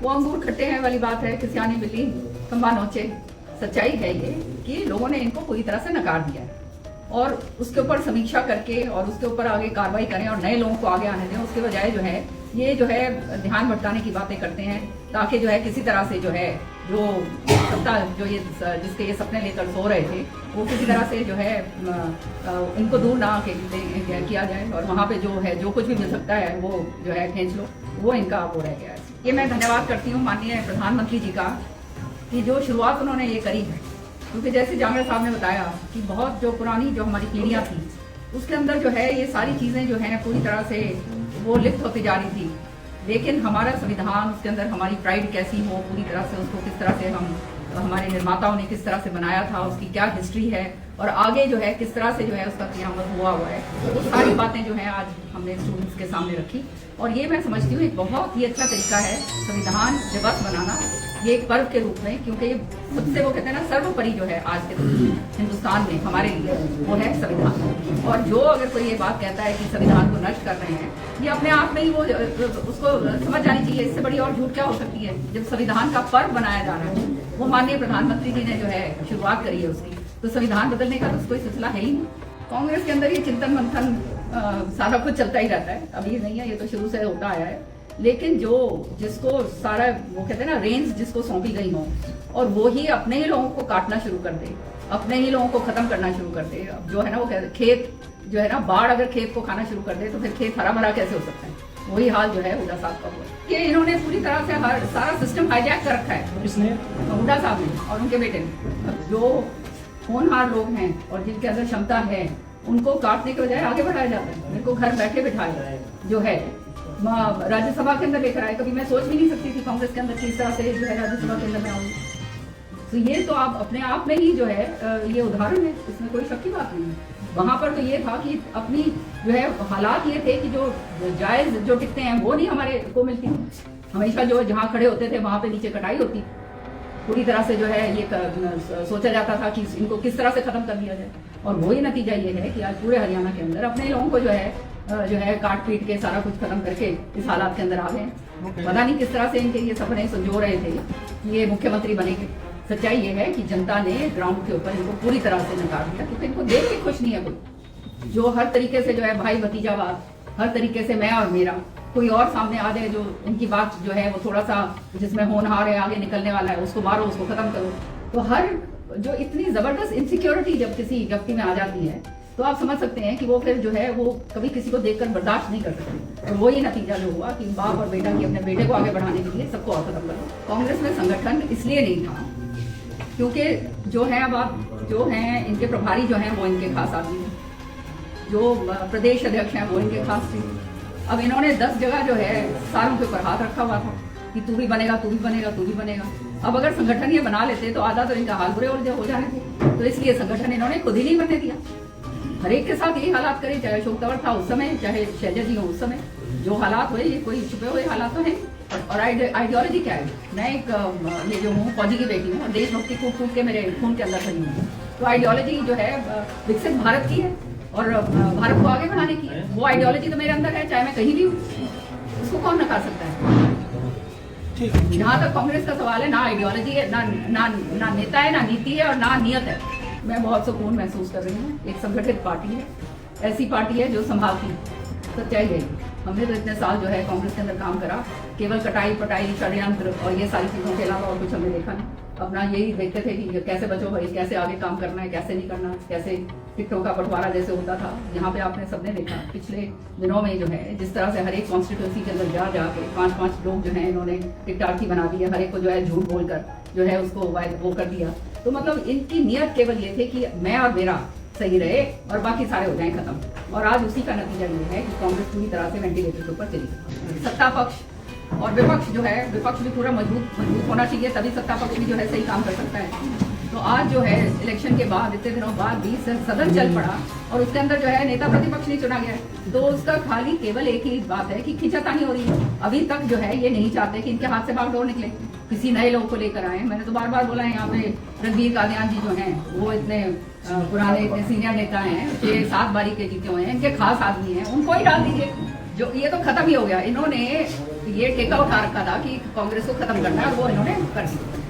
वो अंगूर खट्टे हैं वाली बात है कि सियानी बिल्ली खंबा नोचे। सच्चाई है ये कि लोगों ने इनको पूरी तरह से नकार दिया है और उसके ऊपर समीक्षा करके और उसके ऊपर आगे कार्रवाई करें और नए लोगों को आगे आने दें। उसके बजाय जो है ये जो है ध्यान भटकाने की बातें करते हैं ताकि जो है किसी तरह से जो है जो सत्ता जो ये जिसके ये सपने लेकर सो रहे थे वो किसी तरह से जो है इनको दूर ना किया जाए और वहाँ पे जो है जो कुछ भी मिल सकता है वो जो है खींच लो, वो इनका वो रह गया है। ये मैं धन्यवाद करती हूँ माननीय प्रधानमंत्री जी का कि जो शुरुआत उन्होंने ये करी है, क्योंकि जैसे जामिया साहब ने बताया कि बहुत जो पुरानी जो हमारी पीढ़ियाँ थी उसके अंदर जो है ये सारी चीज़ें जो हैं पूरी तरह से वो लिप्त होती जा रही थी। लेकिन हमारा संविधान उसके अंदर हमारी प्राइड कैसी हो, पूरी तरह से उसको किस तरह से हम हमारे निर्माताओं ने किस तरह से बनाया था, उसकी क्या हिस्ट्री है और आगे जो है किस तरह से जो है उसका क़यामत हुआ है, वो सारी बातें जो है आज हमने स्टूडेंट्स के सामने रखी। और ये मैं समझती हूँ एक बहुत ही अच्छा तरीका है संविधान दिवस मनाना, ये एक पर्व के रूप में, क्योंकि ये सबसे वो कहते हैं ना सर्वोपरि जो है आज के हिंदुस्तान में हमारे लिए वो है संविधान। और जो अगर कोई ये बात कहता है कि संविधान को नष्ट कर रहे हैं, ये अपने आप में ही वो उसको समझ जानी चाहिए। इससे बड़ी और झूठ क्या हो सकती है जब संविधान का पर्व बनाया जा रहा है। वो माननीय प्रधानमंत्री जी ने जो है शुरुआत करी है उसकी, तो संविधान बदलने का तो कोई सिलसिला है ही नहीं। कांग्रेस के अंदर ये चिंतन मंथन सारा कुछ चलता ही रहता है, अभी नहीं है, ये तो शुरू से होता आया है। लेकिन जो जिसको सारा वो कहते हैं ना रेंज जिसको सौंपी गई हो और वो ही अपने ही लोगों को काटना शुरू कर दे, अपने ही लोगों को खत्म करना शुरू कर दे। अब जो है ना वो कहते खेत जो है ना बाढ़ अगर खेत को खाना शुरू कर दे तो फिर खेत हरा भरा कैसे हो सकता है? वही हाल जो है हुड्डा साहब का हुआ। ये इन्होंने पूरी तरह से हर सारा सिस्टम हाईजैक कर रखा है। किसने? हुड्डा साहब ने और उनके बेटे ने। जो होनहार लोग हैं और जिनके अंदर क्षमता है उनको काटने के बजाय आगे बढ़ाया जाता है, उनको घर बैठे बिठाया जो है राज्यसभा के अंदर लेकर आए। कभी मैं सोच भी नहीं सकती थी कांग्रेस के अंदर किस तरह से जो है राज्यसभा के अंदर में आऊंगी। तो ये तो आप अपने आप में ही जो है ये उदाहरण है, इसमें कोई शक की बात नहीं है। वहां पर तो ये था कि अपनी जो है हालात ये थे कि जो जायज जो टिकटें हैं वो नहीं हमारे को मिलती, हमेशा जो जहाँ खड़े होते थे वहां पे नीचे कटाई होती। पूरी तरह से जो है ये सोचा जाता था कि इनको किस तरह से खत्म कर दिया जाए और वही नतीजा ये है कि आज पूरे हरियाणा के अंदर अपने लोगों को जो है काट पीट के सारा कुछ खत्म करके इस हालात के अंदर आ गए। पता नहीं किस तरह से इनके ये सपने संजो रहे थे कि ये मुख्यमंत्री बनेंगे। सच्चाई ये है कि जनता ने ग्राउंड के ऊपर इनको पूरी तरह से नकार दिया, क्योंकि इनको देख के खुश नहीं है कोई। जो हर तरीके से जो है भाई भतीजावाद, हर तरीके से मैं और मेरा, कोई और सामने आ जाए जो इनकी बात जो है वो थोड़ा सा जिसमें होनहार है आगे निकलने वाला है उसको मारो, उसको खत्म करो। तो हर जो इतनी जबरदस्त इनसिक्योरिटी जब किसी व्यक्ति में आ जाती है तो आप समझ सकते हैं कि वो फिर जो है वो कभी किसी को देखकर बर्दाश्त नहीं कर सकते। और वही नतीजा जो हुआ कि बाप और बेटा की अपने बेटे को आगे बढ़ाने के लिए सबको और खत्म करो। कांग्रेस में संगठन इसलिए नहीं था क्योंकि जो है अब आप जो हैं इनके प्रभारी जो हैं वो इनके खास आदमी हैं, जो प्रदेश अध्यक्ष हैं वो इनके खास थे। अब इन्होंने 10 जगह जो है सारों के ऊपर हाथ रखा हुआ था कि तू भी बनेगा, तू भी बनेगा, तू भी बनेगा। अब अगर संगठन ये बना लेते तो आधा तो इनका हाल बुरे हो जाने थे, तो इसलिए संगठन इन्होंने खुद ही नहीं बनने दिया। हर एक के साथ यही हालात करे, चाहे अशोक तंवर था उस समय, चाहे शैलजा जी हो उस समय। जो हालात हुए ये कोई छुपे हुए हालात तो है। और आइडियोलॉजी क्या है? मैं एक ये जो हूँ फौजी की बेटी हूँ और देशभक्ति को फूट के मेरे खून के अंदर खड़ी हूँ। तो आइडियोलॉजी जो है विकसित भारत की है और भारत को आगे बढ़ाने की है। वो आइडियोलॉजी तो मेरे अंदर है, चाहे मैं कहीं भी हूँ, उसको कौन नकार सकता है? जहाँ तक कांग्रेस का सवाल है, ना आइडियोलॉजी है, ना नेता है, ना नीति है और ना नियत है। मैं बहुत सुकून महसूस कर रही हूँ। एक संगठित पार्टी है, ऐसी पार्टी है जो संभालती है। सच्चाई है हमने तो इतने साल जो है कांग्रेस के अंदर काम करा, केवल कटाई पटाई षड्यंत्र और ये सारी चीज़ों के अलावा और कुछ हमने देखा नहीं। अपना यही देखते थे कि कैसे बचो भाई, कैसे आगे काम करना है, कैसे नहीं करना, कैसे टिकटों का बंटवारा जैसे होता था। यहाँ पे आपने सबने देखा पिछले दिनों में जो है जिस तरह से हर एक कॉन्स्टिट्यूंसी के अंदर जाके 5-5 लोग जो है इन्होंने टिकटार्थी बना दिए, हर एक को जो है झूठ बोलकर जो है उसको वो कर दिया। तो मतलब इनकी नियत केवल ये थे कि मैं और मेरा सही रहे और बाकी सारे हो जाएं खत्म। और आज उसी का नतीजा ये है कि कांग्रेस पूरी तरह से वेंटिलेटर के ऊपर चली। सत्ता पक्ष और विपक्ष जो है, विपक्ष भी पूरा मजबूत होना चाहिए, तभी सत्ता पक्ष भी जो है सही काम कर सकता है। तो आज जो है इलेक्शन के बाद इतने दिनों बाद भी सदन चल पड़ा और उसके अंदर जो है नेता प्रतिपक्ष नहीं चुना गया, तो उसका खाली केवल एक ही बात है कि खींचातानी हो रही है। अभी तक जो है ये नहीं चाहते कि इनके हाथ से बागडोर निकले, किसी नए लोगों को लेकर आए। मैंने तो बार बार बोला है यहाँ पे रणबीर कादियान जी जो हैं वो इतने पुराने इतने सीनियर नेता हैं, 6-7 बारी के जीते हुए हैं, इनके खास आदमी हैं, उनको ही डाल दीजिए। जो ये तो खत्म ही हो गया। इन्होंने ये ठेका उठा रखा था कि कांग्रेस को खत्म करना है और वो इन्होंने कर दिया।